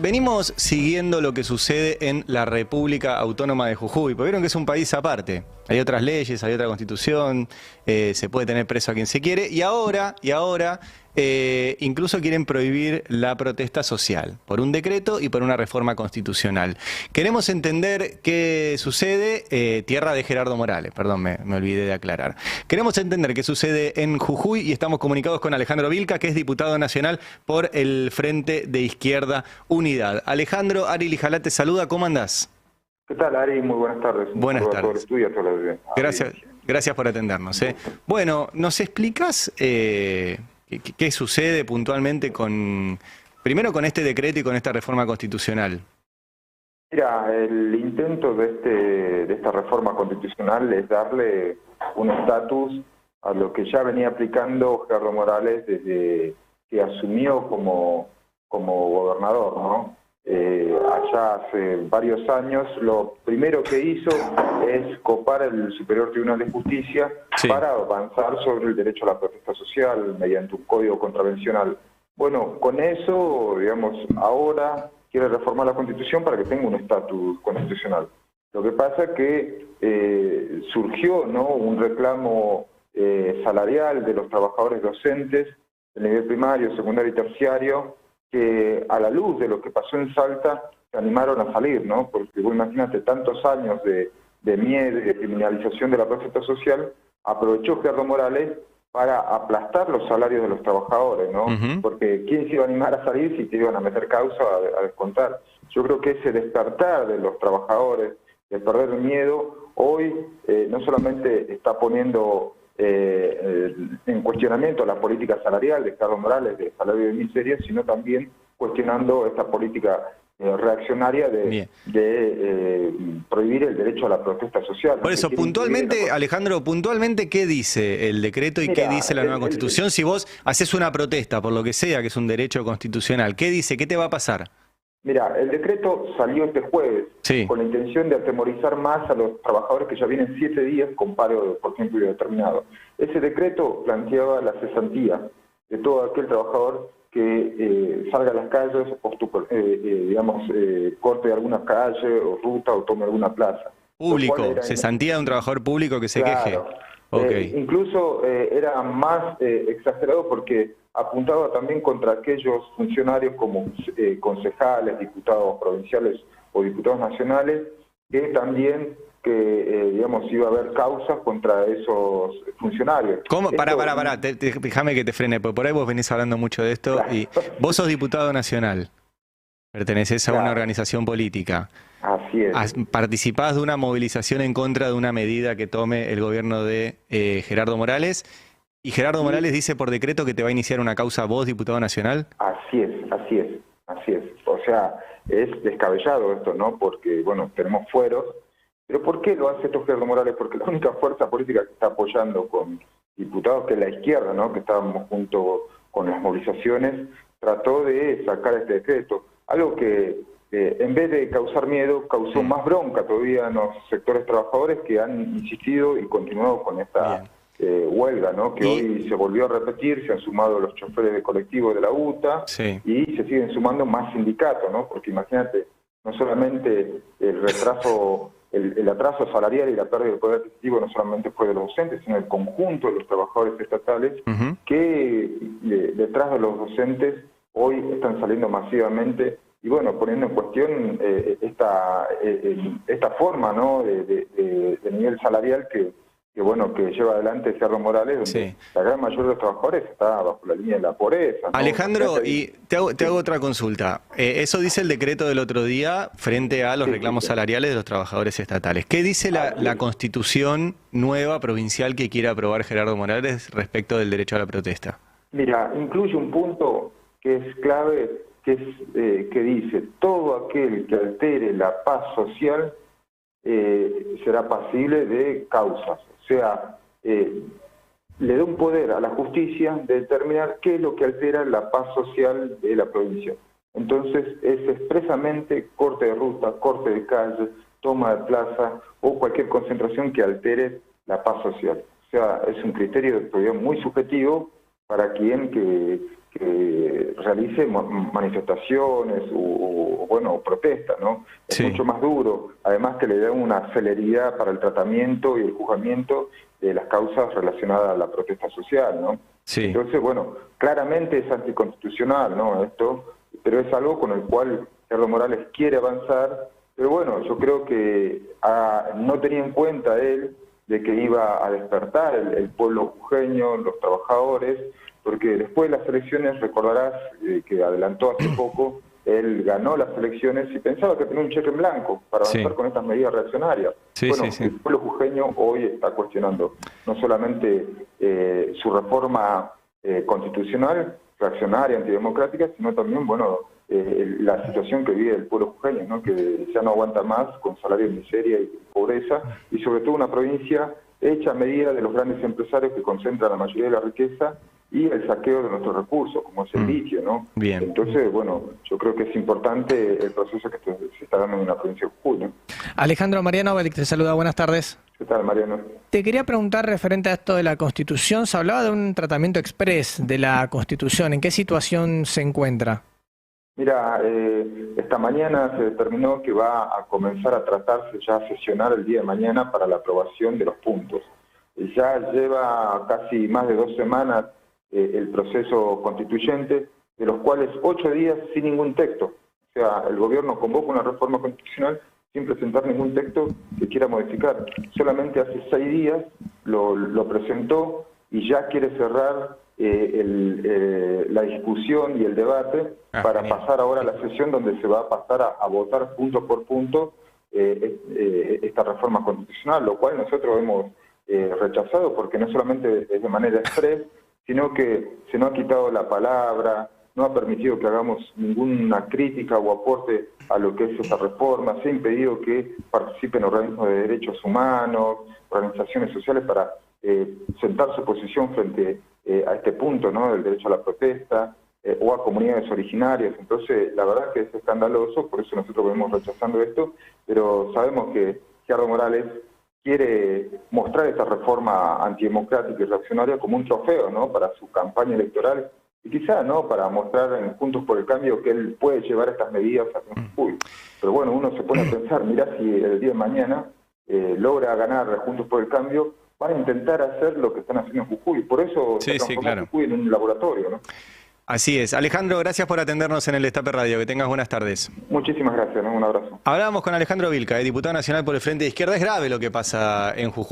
venimos siguiendo lo que sucede en la República Autónoma de Jujuy, porque vieron que es un país aparte. Hay otras leyes, hay otra constitución, se puede tener preso a quien se quiere, y ahora incluso quieren prohibir la protesta social, por un decreto y por una reforma constitucional. Queremos entender qué sucede, tierra de Gerardo Morales, perdón, me olvidé de aclarar. Queremos entender qué sucede en Jujuy y estamos comunicados con Alejandro Vilca, que es diputado nacional por el Frente de Izquierda Unidad. Alejandro, Ari Lijalá te saluda, ¿cómo andás? ¿Qué tal, Ari? Muy buenas tardes. Buenas tardes. A todo el estudio, a toda la audiencia. Gracias por atendernos. Bueno, ¿nos explicás qué sucede puntualmente primero con este decreto y con esta reforma constitucional? Mira, el intento de esta reforma constitucional es darle un estatus a lo que ya venía aplicando Gerardo Morales desde que asumió como gobernador, ¿no? Allá hace varios años, lo primero que hizo es copar el Superior Tribunal de Justicia para avanzar sobre el derecho a la protesta social mediante un código contravencional. Bueno, con eso, digamos, ahora quiere reformar la Constitución para que tenga un estatus constitucional. Lo que pasa es que surgió, ¿no?, un reclamo salarial de los trabajadores docentes del nivel primario, secundario y terciario, que a la luz de lo que pasó en Salta se animaron a salir, ¿no? Porque vos imagínate tantos años de miedo y de criminalización de la protesta social, aprovechó Gerardo Morales para aplastar los salarios de los trabajadores, ¿no? Porque ¿quién se iba a animar a salir si te iban a meter causa a descontar? Yo creo que ese despertar de los trabajadores, de perder el miedo, hoy no solamente está poniendo en cuestionamiento la política salarial de Carlos Morales, de salario de miseria, sino también cuestionando esta política reaccionaria de prohibir el derecho a la protesta social. Por eso, puntualmente, Alejandro, puntualmente, ¿qué dice el decreto y qué dice la nueva Constitución? Si vos haces una protesta, por lo que sea, que es un derecho constitucional, ¿qué dice? ¿Qué te va a pasar? Mira, el decreto salió este jueves con la intención de atemorizar más a los trabajadores que ya vienen 7 días con paro por tiempo indeterminado. Ese decreto planteaba la cesantía de todo aquel trabajador que salga a las calles, corte alguna calle o ruta o tome alguna plaza. Público, cesantía de un trabajador público que se queje. Incluso era más exagerado porque apuntaba también contra aquellos funcionarios como concejales, diputados provinciales o diputados nacionales, que también iba a haber causas contra esos funcionarios. ¿Cómo? Pará, déjame que te frene, porque por ahí vos venís hablando mucho de esto, y vos sos diputado nacional, pertenecés a una organización política. Así es. Participás de una movilización en contra de una medida que tome el gobierno de Gerardo Morales, y Gerardo Morales dice por decreto que te va a iniciar una causa vos, diputado nacional. Así es. O sea, es descabellado esto, ¿no? Porque, bueno, tenemos fueros. ¿Pero por qué lo hace esto Gerardo Morales? Porque la única fuerza política que está apoyando con diputados, que es la izquierda, ¿no?, que estábamos junto con las movilizaciones, trató de sacar este decreto. Algo que en vez de causar miedo, causó más bronca todavía en los sectores trabajadores que han insistido y continuado con esta huelga, ¿no?, que hoy se volvió a repetir. Se han sumado los choferes de colectivos de la UTA y se siguen sumando más sindicatos, ¿no? Porque imagínate, no solamente el retraso, el atraso salarial y la pérdida del poder adquisitivo no solamente fue de los docentes, sino el conjunto de los trabajadores estatales que detrás de los docentes hoy están saliendo masivamente y, bueno, poniendo en cuestión esta forma, ¿no?, de nivel salarial que lleva adelante Gerardo Morales, donde la gran mayoría de los trabajadores está bajo la línea de la pobreza, ¿no? Alejandro, y te hago otra consulta. Eso dice el decreto del otro día frente a los reclamos salariales de los trabajadores estatales. ¿Qué dice la Constitución nueva provincial que quiere aprobar Gerardo Morales respecto del derecho a la protesta? Mira, incluye un punto que es clave, que dice: todo aquel que altere la paz social será pasible de causas. O sea, le da un poder a la justicia de determinar qué es lo que altera la paz social de la provincia. Entonces es expresamente corte de ruta, corte de calle, toma de plaza o cualquier concentración que altere la paz social. O sea, es un criterio todavía muy subjetivo para quien que que realice manifestaciones o bueno, protestas, ¿no? Es mucho más duro, además que le da una celeridad para el tratamiento y el juzgamiento de las causas relacionadas a la protesta social, ¿no? Sí. Entonces, bueno, claramente es anticonstitucional, ¿no? Esto, pero es algo con el cual Gerardo Morales quiere avanzar, pero bueno, yo creo que no tenía en cuenta él de que iba a despertar el pueblo jujeño, los trabajadores, porque después de las elecciones, recordarás que adelantó hace poco, él ganó las elecciones y pensaba que tenía un cheque en blanco para avanzar con estas medidas reaccionarias. El pueblo jujeño hoy está cuestionando no solamente su reforma constitucional, reaccionaria, antidemocrática, sino también, bueno, la situación que vive el pueblo jujeño, ¿no? Que ya no aguanta más con salario de miseria y pobreza, y sobre todo una provincia hecha a medida de los grandes empresarios que concentran la mayoría de la riqueza y el saqueo de nuestros recursos, como es el litio, ¿no? Bien. Entonces, bueno, yo creo que es importante el proceso que se está dando en la provincia de Jujuy, ¿no? Alejandro, Mariano Bellic te saluda, buenas tardes. ¿Qué tal, Mariano? Te quería preguntar referente a esto de la Constitución, se hablaba de un tratamiento express de la Constitución, ¿en qué situación se encuentra? Mira, esta mañana se determinó que va a comenzar a tratarse, ya a sesionar el día de mañana para la aprobación de los puntos. Ya lleva casi más de 2 semanas el proceso constituyente, de los cuales 8 días sin ningún texto. O sea, el gobierno convoca una reforma constitucional sin presentar ningún texto que quiera modificar. Solamente hace 6 días lo presentó y ya quiere cerrar la discusión y el debate para pasar ahora a la sesión donde se va a pasar a votar punto por punto esta reforma constitucional, lo cual nosotros hemos rechazado porque no solamente es de manera express, sino que se nos ha quitado la palabra, no ha permitido que hagamos ninguna crítica o aporte a lo que es esa reforma, se ha impedido que participen organismos de derechos humanos, organizaciones sociales para sentar su posición frente a este punto, ¿no?, del derecho a la protesta, o a comunidades originarias. Entonces, la verdad es que es escandaloso, por eso nosotros venimos rechazando esto, pero sabemos que Gerardo Morales quiere mostrar esta reforma antidemocrática y reaccionaria como un trofeo, ¿no?, para su campaña electoral, y quizá, ¿no?, para mostrar en Juntos por el Cambio que él puede llevar estas medidas a Jujuy. Pero bueno, uno se pone a pensar, mirá, si el día de mañana logra ganar Juntos por el Cambio, van a intentar hacer lo que están haciendo en Jujuy. Por eso se transformó Jujuy en un laboratorio, ¿no? Así es. Alejandro, gracias por atendernos en el Destape Radio. Que tengas buenas tardes. Muchísimas gracias, ¿no? Un abrazo. Hablábamos con Alejandro Vilca, diputado nacional por el Frente de Izquierda. Es grave lo que pasa en Jujuy.